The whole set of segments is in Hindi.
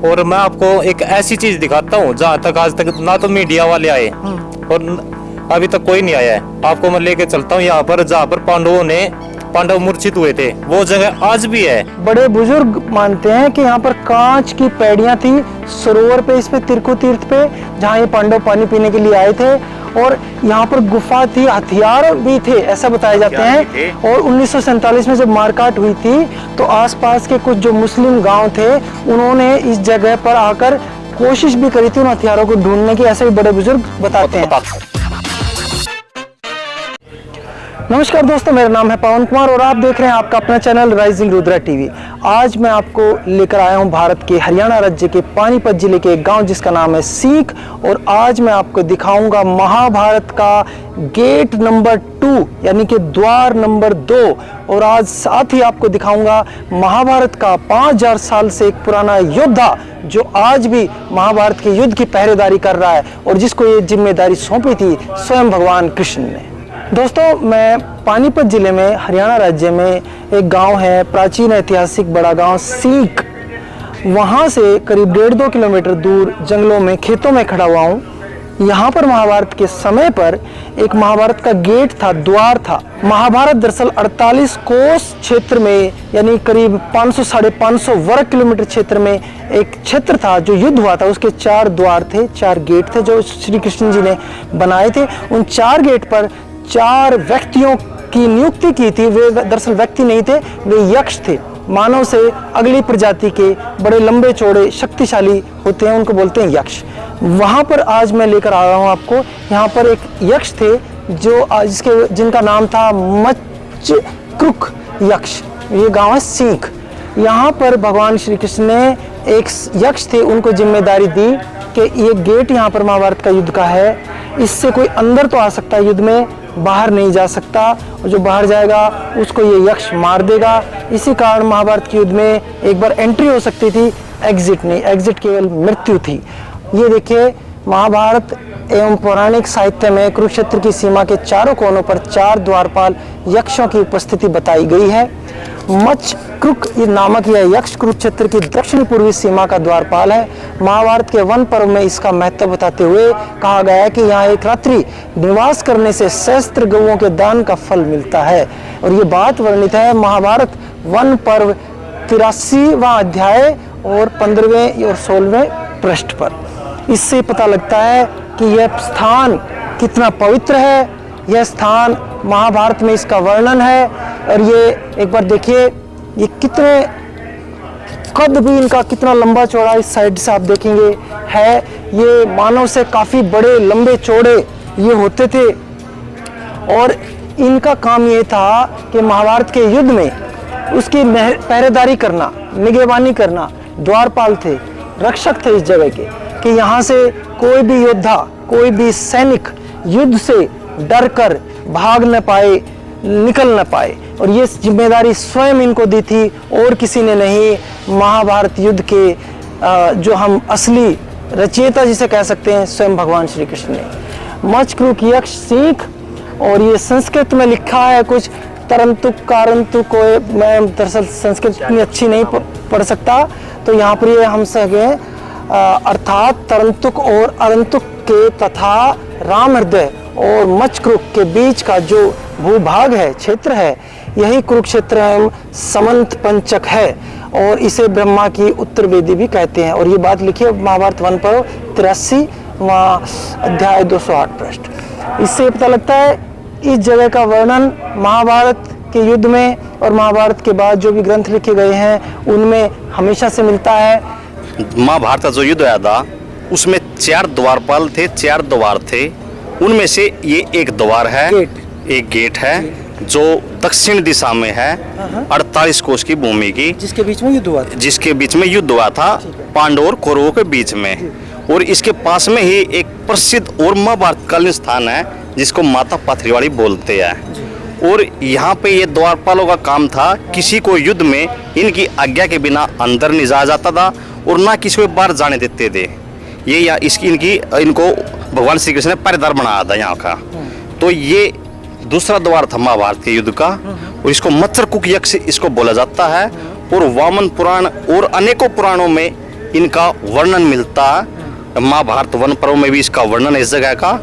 और मैं आपको एक ऐसी चीज दिखाता हूँ जहाँ तक आज तक ना तो मीडिया वाले आए और अभी तक कोई नहीं आया है। आपको मैं लेके चलता हूँ यहाँ पर जहाँ पर पांडव मूर्छित हुए थे, वो जगह आज भी है। बड़े बुजुर्ग मानते हैं कि यहाँ पर कांच की पैड़ियां थी सरोवर पे, इस पे तिरकु तीर्थ पे, जहाँ ये पांडव पानी पीने के लिए आए थे। और यहाँ पर गुफा थी, हथियार भी थे ऐसा बताए जाते हैं। और 1947 में जब मारकाट हुई थी तो आसपास के कुछ जो मुस्लिम गांव थे उन्होंने इस जगह पर आकर कोशिश भी करी थी उन हथियारों को ढूंढने की, ऐसे भी बड़े बुजुर्ग बताते हैं। नमस्कार दोस्तों, मेरा नाम है पवन कुमार और आप देख रहे हैं आपका अपना चैनल राइजिंग रुद्रा टीवी। आज मैं आपको लेकर आया हूं भारत के हरियाणा राज्य के पानीपत जिले के एक गांव जिसका नाम है सीख। और आज मैं आपको दिखाऊंगा महाभारत का गेट नंबर 2 यानी कि द्वार नंबर 2। और आज साथ ही आपको दिखाऊंगा महाभारत का 5000 साल से एक पुराना योद्धा जो आज भी महाभारत के युद्ध की पहरेदारी कर रहा है और जिसको ये जिम्मेदारी सौंपी थी स्वयं भगवान कृष्ण ने। दोस्तों, मैं पानीपत जिले में हरियाणा राज्य में एक गांव है, प्राचीन ऐतिहासिक बड़ा गांव सीख, वहां से करीब 1.5-2 किलोमीटर दूर जंगलों में खेतों में खड़ा हुआ हूं। यहाँ पर महाभारत के समय पर एक महाभारत का गेट था, द्वार था। महाभारत दरअसल 48 कोस क्षेत्र में यानी करीब 500-550 वर्ग किलोमीटर क्षेत्र में एक क्षेत्र था जो युद्ध हुआ था। उसके 4 द्वार थे, 4 गेट थे जो श्री कृष्ण जी ने बनाए थे। उन 4 गेट पर 4 व्यक्तियों की नियुक्ति की थी। वे दरअसल व्यक्ति नहीं थे, वे यक्ष थे, मानव से अगली प्रजाति के, बड़े लंबे चौड़े शक्तिशाली होते हैं, उनको बोलते हैं यक्ष। वहां पर आज मैं लेकर आ रहा हूं आपको। यहाँ पर एक यक्ष थे जो जिनका नाम था मच्छकृक यक्ष। ये गांव है सीख। यहाँ पर भगवान श्री कृष्ण ने एक यक्ष थे, उनको जिम्मेदारी दी कि ये गेट यहाँ पर महाभारत का युद्ध का है, इससे कोई अंदर तो आ सकता है युद्ध में, बाहर नहीं जा सकता, और जो बाहर जाएगा उसको ये यक्ष मार देगा। इसी कारण महाभारत के युद्ध में एक बार एंट्री हो सकती थी, एग्जिट नहीं, एग्जिट केवल मृत्यु थी। ये देखिए, महाभारत एवं पौराणिक साहित्य में कुरुक्षेत्र की सीमा के चारों कोनों पर 4 द्वारपाल यक्षों की उपस्थिति बताई गई है। मच्छकृक नामक यह यक्ष कुरुक्षेत्र की दक्षिण पूर्वी सीमा का द्वारपाल है। महाभारत के वन पर्व में इसका महत्व बताते हुए कहा गया है कि यहाँ एक रात्रि निवास करने से सहस्त्र गौओं के दान का फल मिलता है। और ये बात वर्णित है महाभारत वन पर्व 83वां अध्याय और 15वें और 16वें पृष्ठ पर। इससे पता लगता है कि यह स्थान कितना पवित्र है। यह स्थान महाभारत में इसका वर्णन है। और ये एक बार देखिए, ये कितने कद भी इनका कितना लंबा चौड़ा इस साइड से आप देखेंगे है। ये मानव से काफ़ी बड़े लंबे चौड़े ये होते थे। और इनका काम ये था कि महाभारत के युद्ध में उसकी पहरेदारी करना, निगहबानी करना। द्वारपाल थे, रक्षक थे इस जगह के, कि यहाँ से कोई भी योद्धा, कोई भी सैनिक युद्ध से डर कर भाग न पाए, निकल न पाए। और ये जिम्मेदारी स्वयं इनको दी थी और किसी ने नहीं। महाभारत युद्ध के जो हम असली रचयिता जिसे कह सकते हैं, स्वयं भगवान श्री कृष्ण ने। मच्छकृक यक्ष सीख, और ये संस्कृत में लिखा है कुछ तरंतुक कारंतुक को। मैं दरअसल संस्कृत इतनी अच्छी नहीं पढ़ सकता, तो यहाँ पर ये हम सके अर्थात तरंतुक और अरंतुक के तथा राम हृदय और मच्छकृक के बीच का जो भूभाग है, क्षेत्र है, यही कुरुक्षेत्र एवं समंत पंचक है। और इसे ब्रह्मा की उत्तर वेदी भी कहते हैं। और ये बात लिखी है महाभारत वन पर्व 83वां अध्याय 208 पृष्ठ। इससे पता लगता है इस जगह का वर्णन महाभारत के युद्ध में और महाभारत के बाद जो भी ग्रंथ लिखे गए हैं उनमें हमेशा से मिलता है। महाभारत का जो युद्ध आया था उसमें 4 द्वारपाल थे, 4 द्वार थे। उनमें से ये एक द्वार है, एक गेट है जो दक्षिण दिशा में है, 48 कोस की भूमि की, जिसके बीच में युद्ध हुआ था, जिसके बीच में युद्ध हुआ था पांडवों और कौरवों के बीच में। और इसके पास में ही एक प्रसिद्ध और महाभारतकालीन स्थान है जिसको माता पथरीवाड़ी बोलते हैं। और यहाँ पे ये द्वारपालों का काम था, किसी को युद्ध में इनकी आज्ञा के बिना अंदर नहीं जाया जाता था और ना किसी को बाहर जाने देते थे। ये या इनको भगवान श्री कृष्ण ने पहरेदार बनाया था यहाँ का। तो ये दूसरा द्वार था महाभारत के युद्ध का, और इसको मच्छकृक यक्ष इसको बोला जाता है। और वामन पुराण और अनेकों पुराणों में इनका वर्णन मिलता है। महाभारत वन पर्व में भी इसका वर्णन है इस जगह का।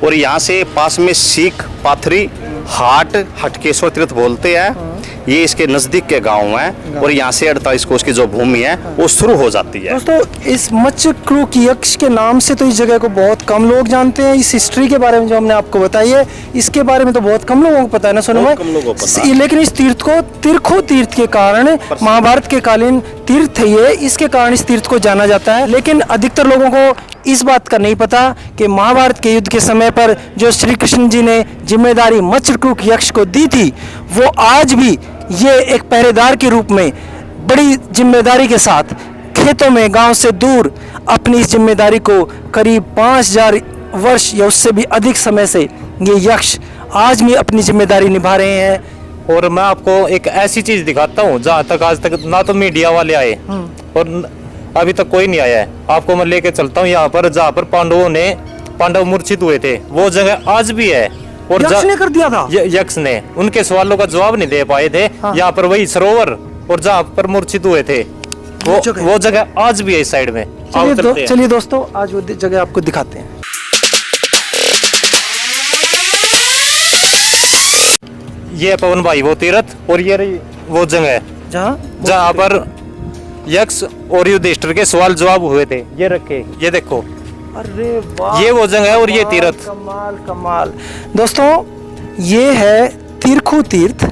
और यहाँ से पास में सीख, पाथरी, हटकेश्वर तीर्थ बोलते हैं, ये इसके नजदीक के गांव हैं। और यहाँ से 48 कोस की जो भूमि है वो शुरू हो जाती है। दोस्तों, इस मच्छक्रूक यक्ष के नाम से तो इस जगह को बहुत कम लोग जानते हैं। इस हिस्ट्री के बारे में जो हमने आपको बताई है, इसके बारे में तो बहुत कम लोगों को पता है ना सोनू भाई। कम लोगों को पता है। लेकिन इस तीर्थ को तिरखो तीर्थ के कारण, महाभारत के कालीन तीर्थ है ये, इसके कारण इस तीर्थ को जाना जाता है। लेकिन अधिकतर लोगों को इस बात का नहीं पता कि महाभारत के युद्ध के समय पर जो श्री कृष्ण जी ने जिम्मेदारी मच्छक्रूक यक्ष को दी थी, वो आज भी ये एक पहरेदार के रूप में बड़ी जिम्मेदारी के साथ खेतों में गांव से दूर अपनी इस जिम्मेदारी को करीब 5000 वर्ष या उससे भी अधिक समय से ये यक्ष आज भी अपनी जिम्मेदारी निभा रहे हैं। और मैं आपको एक ऐसी चीज दिखाता हूँ जहाँ तक आज तक ना तो मीडिया वाले आए और अभी तक कोई नहीं आया है। आपको मैं लेके चलता हूँ यहाँ पर जहाँ पर पांडव मूर्छित हुए थे, वो जगह आज भी है। और यक्ष ने कर दिया था। यक्ष ने उनके सवालों का जवाब नहीं दे पाए थे। हाँ। यहाँ पर वही सरोवर और जहाँ पर मूर्छित हुए थे वो जगह आज भी है इस साइड में। चलिए दोस्तों, आज वो जगह आपको दिखाते हैं। ये पवन भाई वो तीर्थ, और ये रही वो जगह जहाँ पर यक्ष और युधिष्ठिर के सवाल जवाब हुए थे। ये रखे, ये देखो, अरे वाह, ये वो जगह है और ये तीर्थ। कमाल कमाल। दोस्तों, ये है तिरखु तीर्थ,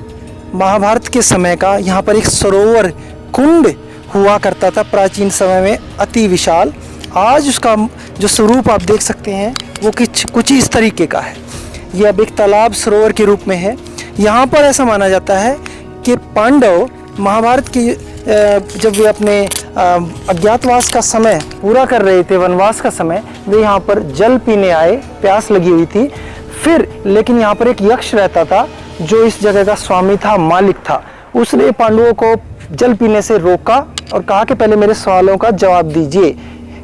महाभारत के समय का। यहाँ पर एक सरोवर कुंड हुआ करता था प्राचीन समय में, अति विशाल। आज उसका जो स्वरूप आप देख सकते हैं वो कुछ इस तरीके का है। ये अब एक तालाब सरोवर के रूप में है। यहाँ पर ऐसा माना जाता है कि पांडव महाभारत के जब वे अपने अज्ञातवास का समय पूरा कर रहे थे, वनवास का समय, वे यहाँ पर जल पीने आए, प्यास लगी हुई थी। फिर लेकिन यहाँ पर एक यक्ष रहता था जो इस जगह का स्वामी था, मालिक था। उसने पांडवों को जल पीने से रोका और कहा कि पहले मेरे सवालों का जवाब दीजिए।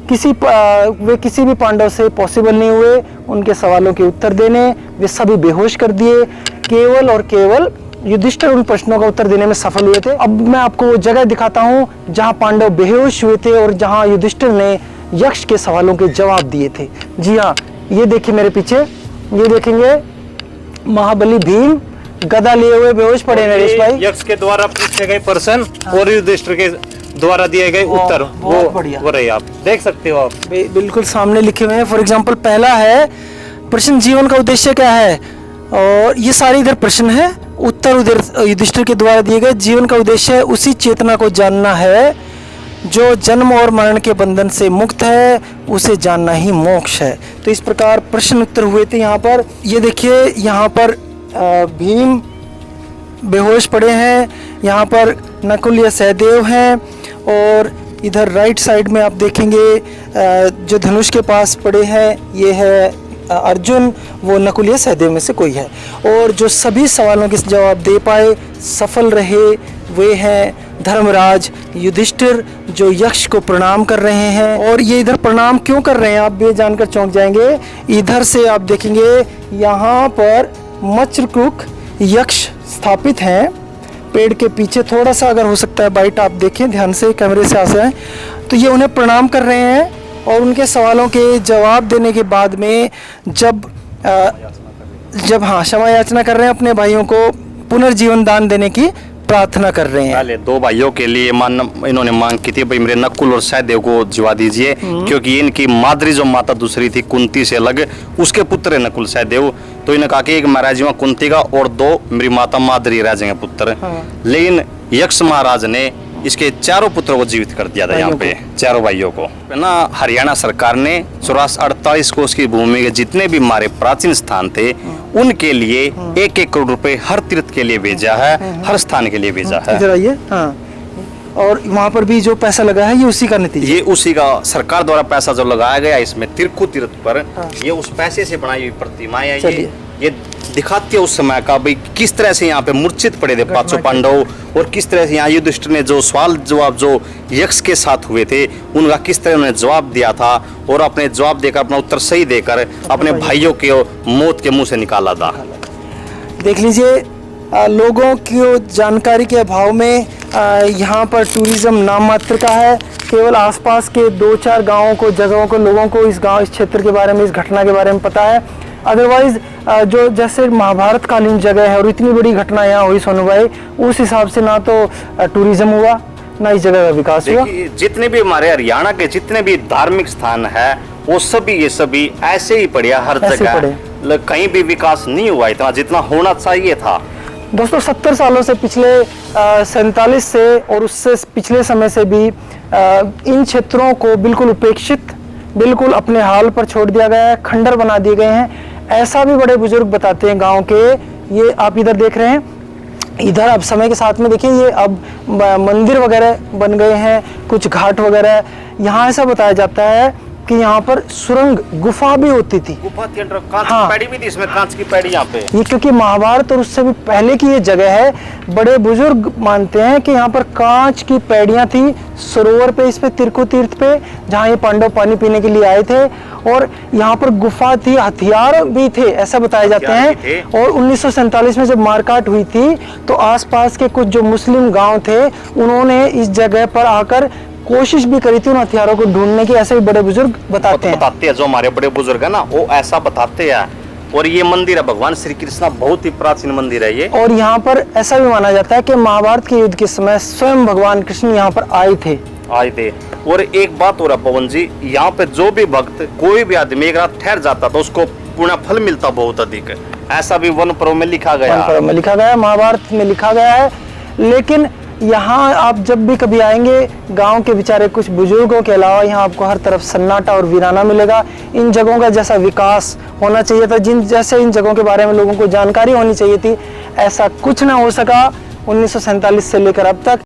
वे किसी भी पांडव से पॉसिबल नहीं हुए उनके सवालों के उत्तर देने। वे सभी बेहोश कर दिए। केवल और केवल युधिष्ठिर उन प्रश्नों का उत्तर देने में सफल हुए थे। अब मैं आपको वो जगह दिखाता हूँ जहाँ पांडव बेहोश हुए थे और जहाँ युधिष्ठिर ने यक्ष के सवालों के जवाब दिए थे। जी हाँ, ये देखिए मेरे पीछे, ये देखेंगे महाबली भीम गदा लिए हुए बेहोश पड़े। नरेश भाई, यक्ष के द्वारा पूछे गए प्रश्न और युधिष्ठिर के द्वारा दिए गए उत्तर वो रहे, आप देख सकते हो। आप बिल्कुल सामने लिखे हुए हैं। फॉर एग्जाम्पल, पहला है प्रश्न, जीवन का उद्देश्य क्या है? और ये सारे इधर प्रश्न है, उत्तर उधर युधिष्ठिर के द्वारा दिए गए। जीवन का उद्देश्य है उसी चेतना को जानना है जो जन्म और मरण के बंधन से मुक्त है, उसे जानना ही मोक्ष है। तो इस प्रकार प्रश्न उत्तर हुए थे यहाँ पर। ये देखिए, यहाँ पर भीम बेहोश पड़े हैं, यहाँ पर नकुल या सहदेव हैं, और इधर राइट साइड में आप देखेंगे जो धनुष के पास पड़े हैं ये है अर्जुन, वो नकुल या सहदेव में से कोई है। और जो सभी सवालों के जवाब दे पाए, सफल रहे, वे हैं धर्मराज युधिष्ठिर, जो यक्ष को प्रणाम कर रहे हैं। और ये इधर प्रणाम क्यों कर रहे हैं आप भी जानकर चौंक जाएंगे। इधर से आप देखेंगे यहाँ पर मच्छक्रूक यक्ष स्थापित हैं पेड़ के पीछे। थोड़ा सा अगर हो सकता है बाइट आप देखें ध्यान से, कैमरे से आसे हैं, तो ये उन्हें प्रणाम कर रहे हैं। और उनके सवालों के जवाब देने के बाद में जब क्षमा याचना कर रहे हैं, अपने भाइयों को पुनर्जीवन दान देने की प्रार्थना कर रहे हैं। पहले दो भाइयों के लिए इन्होंने मांग की थी, भाई मेरे नकुल और सहदेव को जीवा दीजिए, क्योंकि इनकी माद्री जो माता दूसरी थी कुंती से अलग, उसके पुत्र है नकुल सहदेव। तो इन्हें कहा कि एक मैं राजीवा कुंती का और दो मेरी माता माद्री राजेंगे पुत्र। लेकिन यक्ष महाराज ने इसके चारों पुत्रों को जीवित कर दिया था यहाँ पे, चारों भाइयों को ना। हरियाणा सरकार ने 48 कोस की भूमि के जितने भी हमारे प्राचीन स्थान थे उनके लिए 1-1 करोड़ रुपए हर तीर्थ के लिए भेजा है, हर स्थान के लिए भेजा है। इधर आइए। हाँ, और वहाँ पर भी जो पैसा लगा है ये उसी का नतीजा, ये उसी का सरकार द्वारा पैसा जो लगाया गया इसमें तिरखु तीर्थ पर। ये उस पैसे से बनाई हुई प्रतिमाएं है। ये दिखाती है उस समय का भाई किस तरह से यहाँ पे मूर्छित पड़े थे पांचों पांडव, और किस तरह से यहाँ युधिष्ठिर ने जो सवाल जवाब जो यक्ष के साथ हुए थे उनका किस तरह उन्होंने जवाब दिया था, और अपने जवाब देकर अपना उत्तर सही देकर अपने भाइयों के मौत के मुंह से निकाला था। देख लीजिए, लोगों की जानकारी के अभाव में यहाँ पर टूरिज़्म नाम मात्र का है। केवल आसपास के 2-4 गांवों को, जगहों को, लोगों को इस क्षेत्र के बारे में, इस घटना के बारे में पता है। अदरवाइज जो जैसे महाभारत कालीन जगह है और इतनी बड़ी घटना यहाँ हुई सोनू भाई, उस हिसाब से ना तो टूरिज्म हुआ, ना इस जगह का विकास हुआ। जितने भी हमारे हरियाणा के जितने भी धार्मिक स्थान है वो सभी ये सभी ऐसे ही पड़े, हर जगह कहीं भी विकास नहीं हुआ इतना जितना होना चाहिए था। दोस्तों 70 सालों से, पिछले 47 से और उससे पिछले समय से भी इन क्षेत्रों को बिल्कुल उपेक्षित, बिल्कुल अपने हाल पर छोड़ दिया गया है, खंडर बना दिए गए हैं। ऐसा भी बड़े बुजुर्ग बताते हैं गांव के। ये आप इधर देख रहे हैं, इधर अब समय के साथ में देखिए ये अब मंदिर वगैरह बन गए हैं, कुछ घाट वगैरह। यहाँ ऐसा बताया जाता है कि यहाँ पर सुरंग गुफा भी होती थी। गुफा थी, कांच हाँ। की पैड़ी भी थी, इसमें कांच की पैड़ी यहाँ पे। ये क्योंकि महाभारत और उससे भी पहले की ये जगह है, बड़े बुजुर्ग मानते हैं कि यहाँ पर कांच की पैड़ियाँ थी सरोवर पे, इस पे तिरकु तीर्थ पे, जहाँ ये पांडव पानी पीने के लिए आए थे। और यहाँ पर गुफा थी, हथियार भी थे, ऐसा बताया जाते हैं। और 1947 में जब मारकाट हुई थी तो आसपास के कुछ जो मुस्लिम गांव थे उन्होंने इस जगह पर आकर कोशिश भी करी थी उन हथियारों को ढूंढने की। ऐसे भी बड़े बुजुर्ग बताते हैं जो हमारे बड़े बुजुर्ग है ना, वो ऐसा बताते हैं। और ये मंदिर है भगवान श्री कृष्ण, बहुत ही प्राचीन मंदिर है ये। और यहाँ पर ऐसा भी माना जाता है कि महाभारत के युद्ध के समय स्वयं भगवान कृष्ण यहाँ पर आए थे। और एक बात हो रहा पवन जी, यहाँ पे जो भी भक्त, कोई भी आदमी एक रात ठहर जाता तो उसको पुण्य फल मिलता बहुत अधिक। ऐसा भी वन पर्व में लिखा गया, महाभारत में लिखा गया है। लेकिन यहाँ आप जब भी कभी आएंगे, गांव के बेचारे कुछ बुजुर्गों के अलावा यहाँ आपको हर तरफ सन्नाटा और वीराना मिलेगा। इन जगहों का जैसा विकास होना चाहिए था, जैसे इन जगहों के बारे में लोगों को जानकारी होनी चाहिए थी, ऐसा कुछ ना हो सका 1947 से लेकर अब तक।